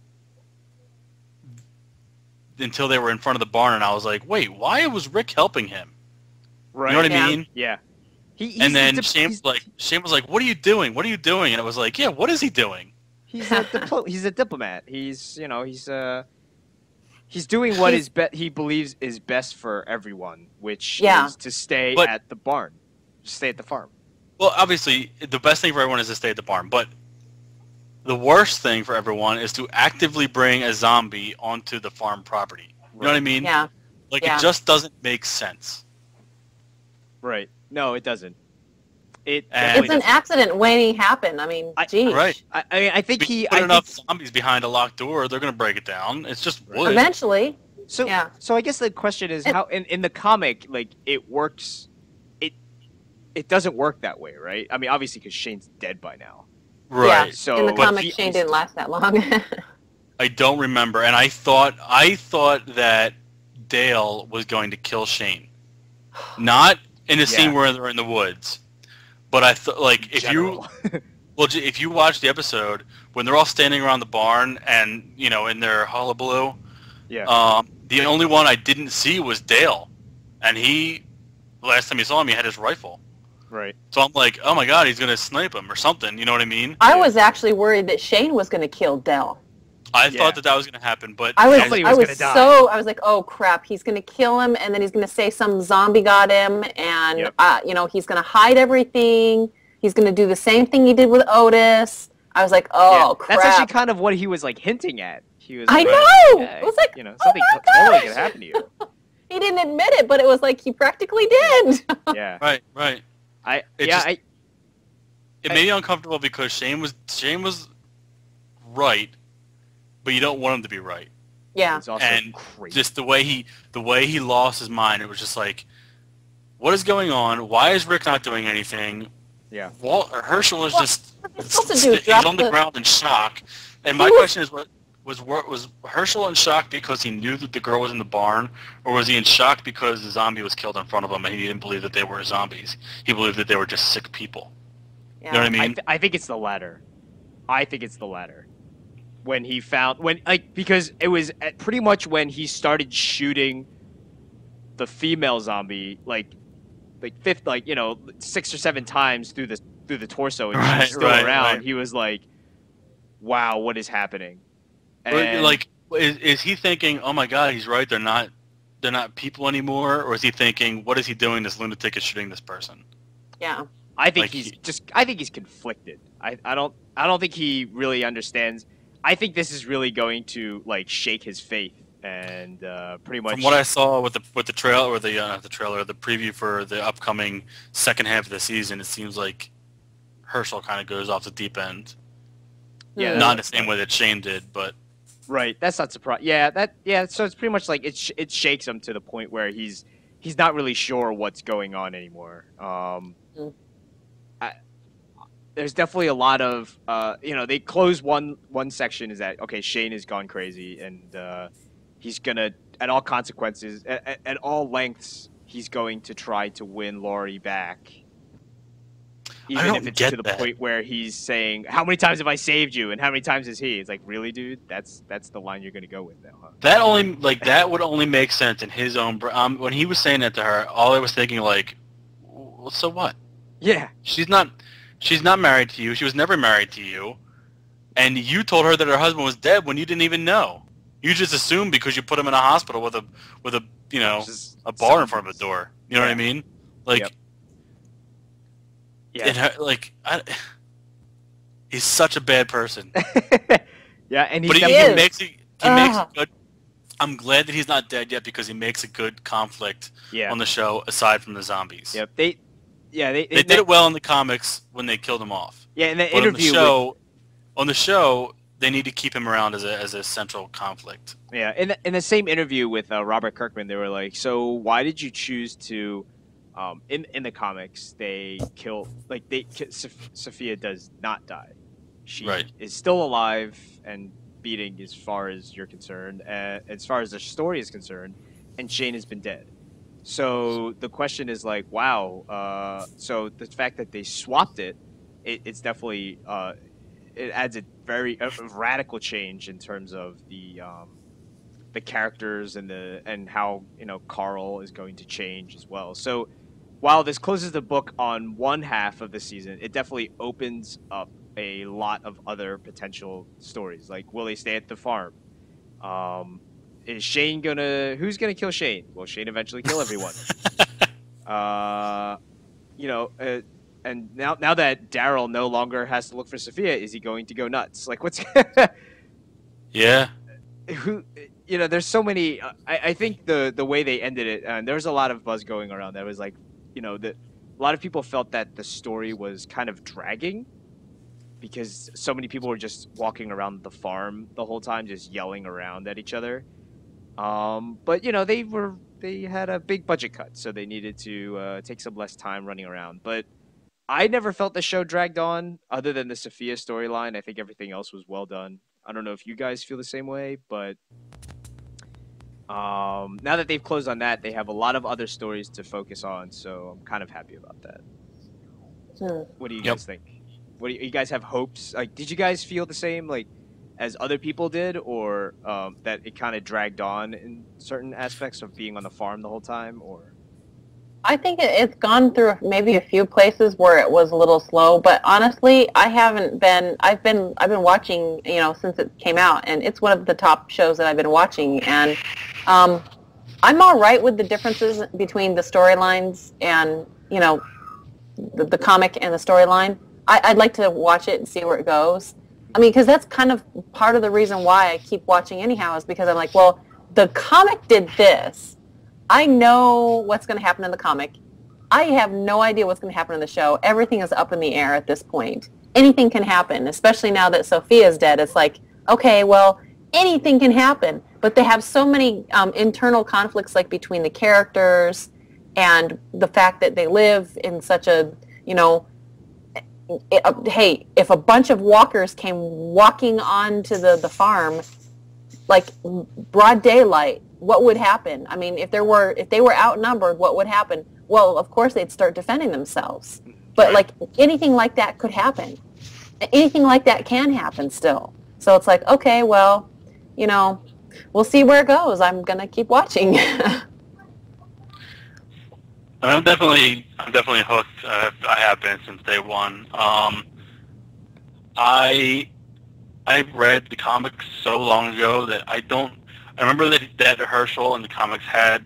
they were in front of the barn, and I was like, wait, why was Rick helping him? Right. You know what I mean? Yeah. And then Shane was like, what are you doing? What are you doing? And it was like, yeah, what is he doing? He's a diplomat. He's doing what he believes is best for everyone, which is to stay at the barn. Stay at the farm. Well, obviously, the best thing for everyone is to stay at the barn, but the worst thing for everyone is to actively bring a zombie onto the farm property. You know what I mean? Yeah. It just doesn't make sense. Right. No, it doesn't. It's an accident waiting to happen. I mean, geez. Right. I think put enough zombies behind a locked door, they're going to break it down. It's just wood. Eventually. So I guess the question is how in the comic, it works. It doesn't work that way, right? I mean, obviously, because Shane's dead by now. Right. Yeah, so in the comic, Shane didn't last that long. I don't remember, and I thought that Dale was going to kill Shane, not in the scene where they're in the woods, but I thought if you watch the episode when they're all standing around the barn and in their hullabaloo, the only one I didn't see was Dale, and last time you saw him, he had his rifle. Right. So I'm like, oh my god, he's going to snipe him or something. You know what I mean? I was actually worried that Shane was going to kill Dell. I thought that was going to happen, but I was like, oh crap, he's going to kill him, and then he's going to say some zombie got him, and he's going to hide everything. He's going to do the same thing he did with Otis. I was like, oh crap. That's actually kind of what he was hinting at. He was. I know. It was like, something totally could happen to you. He didn't admit it, but it was like he practically did. Yeah. Right. It made me uncomfortable because Shane was right, but you don't want him to be right. Yeah. And just the way he lost his mind, it was just like, what is going on? Why is Rick not doing anything? Yeah. Herschel is he's on the ground in shock. And my question is, was Herschel in shock because he knew that the girl was in the barn, or was he in shock because the zombie was killed in front of him and he didn't believe that they were zombies? He believed that they were just sick people. Yeah. You know what I mean? I think it's the latter. When he found because it was pretty much when he started shooting the female zombie fifth 6 or 7 times through the torso and she's still around. Right. He was like, wow, what is happening? And is he thinking, oh my god, he's right, they're not people anymore, or is he thinking, what is he doing? This lunatic is shooting this person. Yeah. I think Like, I think he's conflicted. I don't think he really understands. I think this is really going to like shake his faith and pretty much. From what I saw with the trailer or the not the trailer, the preview for the upcoming second half of the season, it seems like Herschel kind of goes off the deep end. Yeah, Not in the same way that Shane did, but right. That's not surprising. Yeah. So it's pretty much like it shakes him to the point where he's not really sure what's going on anymore. There's definitely a lot of they close one section is that okay, Shane has gone crazy and he's gonna at all consequences at all lengths he's going to try to win Laurie back. Even if it's to the point where he's saying, "How many times have I saved you?" and how many times is he? It's like, really, dude? That's the line you're gonna go with now, huh? That would only make sense in his own. When he was saying that to her, all I was thinking like, well, so what? Yeah, she's not married to you. She was never married to you, and you told her that her husband was dead when you didn't even know. You just assumed because you put him in a hospital with a a bar in front of the door. You know what I mean? Like. Yep. Yeah. He's such a bad person. Yeah, and he makes it good. I'm glad that he's not dead yet because he makes a good conflict on the show aside from the zombies. Yep. They did it well in the comics when they killed him off. Yeah, in the interview on the show they need to keep him around as a central conflict. Yeah, in the same interview with Robert Kirkman, they were like, "So why did you choose to?" In the comics, Sophia does not die. She is still alive and beating as far as you're concerned, as far as the story is concerned, and Shane has been dead. So the question is like, wow. So the fact that they swapped it's definitely it adds a very radical change in terms of the characters and how Carl is going to change as well. So while this closes the book on one half of the season, it definitely opens up a lot of other potential stories. Like, will they stay at the farm? Is Shane who's gonna kill Shane? Will Shane eventually kill everyone? And now that Daryl no longer has to look for Sophia, is he going to go nuts? Like, what's yeah. There's so many. I think the way they ended it, and there was a lot of buzz going around that was like, that a lot of people felt that the story was kind of dragging because so many people were just walking around the farm the whole time, just yelling around at each other. But they had a big budget cut, so they needed to take some less time running around. But I never felt the show dragged on, other than the Sophia storyline. I think everything else was well done. I don't know if you guys feel the same way, but now that they've closed on that, they have a lot of other stories to focus on, so I'm kind of happy about that. What do you guys think? Do you guys have hopes? Like, did you guys feel the same as other people did, or that it kind of dragged on in certain aspects of being on the farm the whole time, or? I think it's gone through maybe a few places where it was a little slow, but honestly, I've been watching, since it came out, and it's one of the top shows that I've been watching, and I'm all right with the differences between the storylines and, the comic and the storyline. I'd like to watch it and see where it goes. I mean, because that's kind of part of the reason why I keep watching anyhow, is because I'm like, well, the comic did this. I know what's going to happen in the comic. I have no idea what's going to happen in the show. Everything is up in the air at this point. Anything can happen, especially now that Sophia's dead. It's like, okay, well, anything can happen. But they have so many internal conflicts, like between the characters and the fact that they live in such a, hey, if a bunch of walkers came walking onto the farm, like broad daylight, what would happen? I mean, if they were outnumbered, what would happen? Well, of course they'd start defending themselves. But like anything like that could happen. Anything like that can happen still. So it's like, okay, well, we'll see where it goes. I'm gonna keep watching. I'm definitely hooked. I have been since day one. I read the comics so long ago that I remember that Herschel in the comics had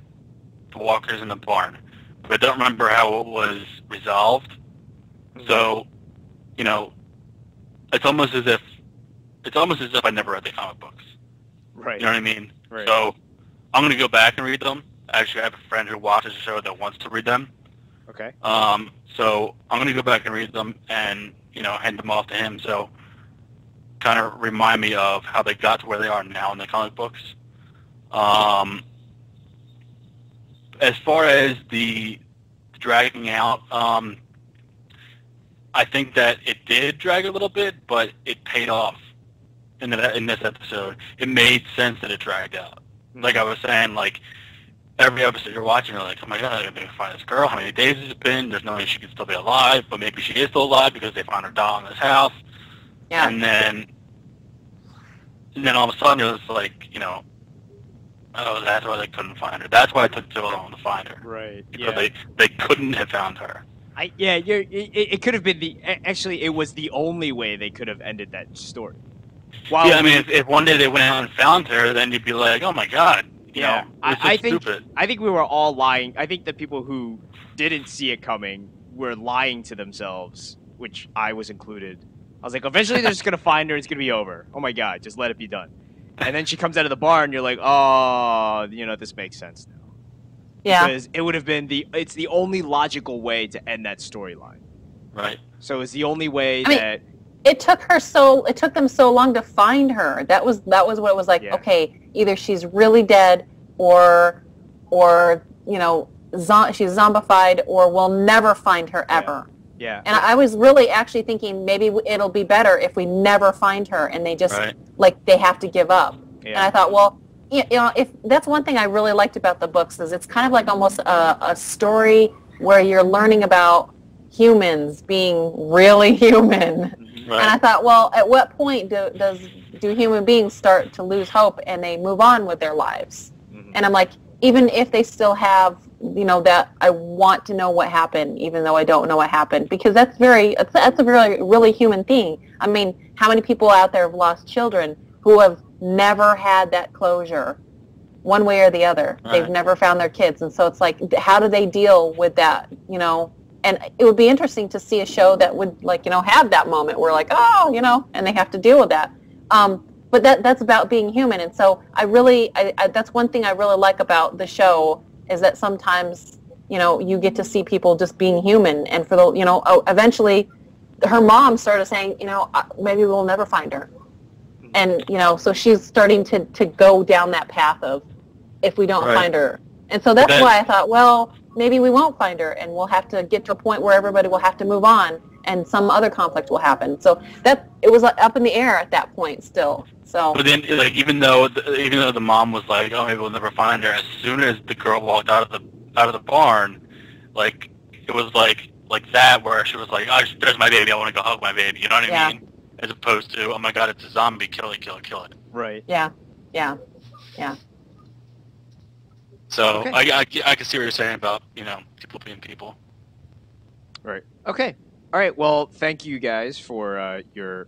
the walkers in the barn, but I don't remember how it was resolved. So, you know, it's almost as if I never read the comic books. Right. You know what I mean? Right. So I'm going to go back and read them. Actually, I have a friend who watches the show that wants to read them. Okay. So I'm going to go back and read them and, you know, hand them off to him. So kind of remind me of how they got to where they are now in the comic books. As far as the dragging out, I think that it did drag a little bit, but it paid off in this episode. It made sense that it dragged out. Like I was saying, like, every episode you're watching, you're like, oh my god, I'm going to find this girl. How many days has it been? There's no way she can still be alive, but maybe she is still alive because they found her doll in this house. Yeah. And then all of a sudden you're just like, you know, oh, that's why they couldn't find her. That's why it took so long to find her. Right. Because they couldn't have found her. It could have been actually, it was the only way they could have ended that story. Yeah, I mean, if one day they went out and found her, then you'd be like, oh my god. You know, I think stupid. I think we were all lying. I think the people who didn't see it coming were lying to themselves, which I was included. I was like, eventually they're just gonna find her. It's gonna be over. Oh my god, just let it be done. And then she comes out of the barn. You're like, oh, you know, this makes sense now. Yeah. Because it would have been it's the only logical way to end that storyline. Right. So it's the only way mean, it took them so long to find her. That was what it was like. Yeah. Okay, either she's really dead, or you know, she's zombified, or we'll never find her ever. Yeah. And I was really actually thinking maybe it'll be better if we never find her and they just like they have to give up. Yeah. And I thought, well, you know, if that's one thing I really liked about the books is it's kind of like almost a story where you're learning about humans being really human. Right. And I thought, well, at what point do human beings start to lose hope and they move on with their lives? Mm-hmm. And I'm like, even if they still have, you know, that I want to know what happened, even though I don't know what happened, because that's a really, really human thing. I mean, how many people out there have lost children who have never had that closure, one way or the other? Right. They've never found their kids, and so it's like, how do they deal with that? You know. And it would be interesting to see a show that would, like, you know, have that moment where, like, oh, you know, and they have to deal with that. But that's about being human. And so I that's one thing I really like about the show is that sometimes, you know, you get to see people just being human. And for the, you know, eventually her mom started saying, you know, maybe we'll never find her. And, you know, so she's starting to go down that path of if we don't find her. And so that's why I thought, well, maybe we won't find her, and we'll have to get to a point where everybody will have to move on, and some other conflict will happen. So it was up in the air at that point still. So. But then, like, even though the mom was like, oh, maybe we'll never find her, as soon as the girl walked out of the barn, like, it was like that, where she was like, oh, there's my baby, I want to go hug my baby. You know what I mean? As opposed to, oh my god, it's a zombie, kill it. Right. Yeah. So I can see what you're saying about, you know, people being people. Right. Okay. All right. Well, thank you guys for your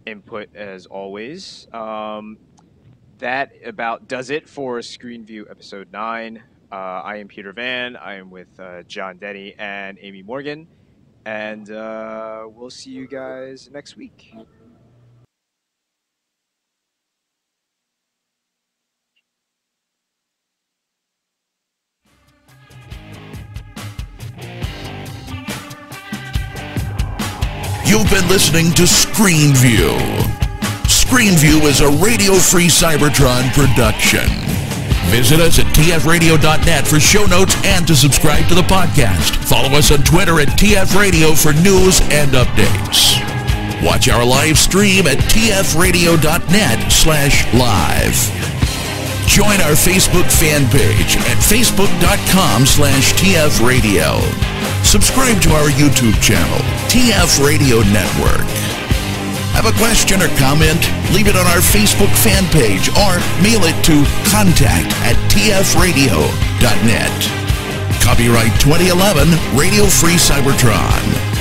input as always. That about does it for ScreenView episode 9. I am Peter Van. I am with John Denny and Amy Morgan, and we'll see you guys next week. You've been listening to ScreenView. ScreenView is a radio-free Cybertron production. Visit us at tfradio.net for show notes and to subscribe to the podcast. Follow us on Twitter at tfradio for news and updates. Watch our live stream at tfradio.net/live. Join our Facebook fan page at facebook.com/tfradio. Subscribe to our YouTube channel, TF Radio Network. Have a question or comment? Leave it on our Facebook fan page or mail it to contact@tfradio.net. Copyright 2011, Radio Free Cybertron.